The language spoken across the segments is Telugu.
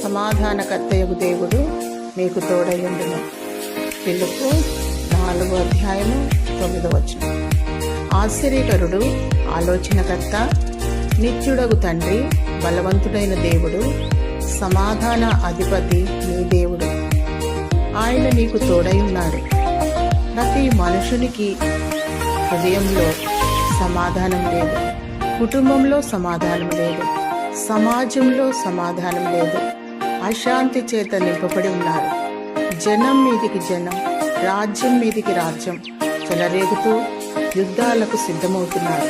సమాధానకర్తయగు దేవుడు మీకు తోడయుండును. ఫిలిప్పు 4:9. ఆశ్చర్యకరుడు, ఆలోచనకర్త, నిత్యుడగు తండ్రి, బలవంతుడైన దేవుడు, సమాధాన అధిపతి నీ దేవుడు. ఆయన నీకు తోడయున్నాడు. ప్రతి మనుషునికి హృదయంలో సమాధానం లేదు, కుటుంబంలో సమాధానం లేదు, సమాజంలో సమాధానం లేదు. అశాంతి చేత నింపబడి ఉన్నారు. జనం మీదికి జనం, రాజ్యం మీదికి రాజ్యం చెలరేగుతూ యుద్ధాలకు సిద్ధమవుతున్నారు.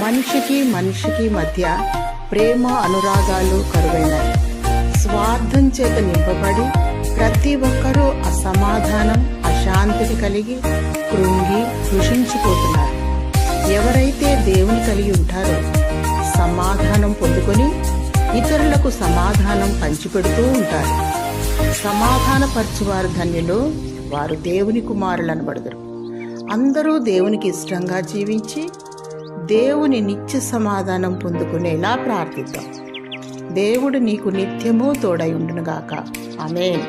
మనిషికి మనిషికి మధ్య ప్రేమ అనురాగాలు కరువైనాయి. స్వార్థం చేత నింపబడి ప్రతి ఒక్కరూ అసమాధానం, అశాంతిని కలిగి కృంగి కృషించిపోతున్నారు. ఎవరైతే దేవుని కలిగి ఉంటారో సమాధానం పొందుకొని ఇతరులకు సమాధానం పంచిపెడుతూ ఉంటారు. సమాధానపరచువారు ధన్యులు, వారు దేవుని కుమారులనబడుదురు. అందరూ దేవునికి ఇష్టంగా జీవించి దేవుని నిత్య సమాధానం పొందుకునేలా ప్రార్థిద్దాం. దేవుడు నీకు నిత్యము తోడై ఉండునుగాక. ఆమేన్.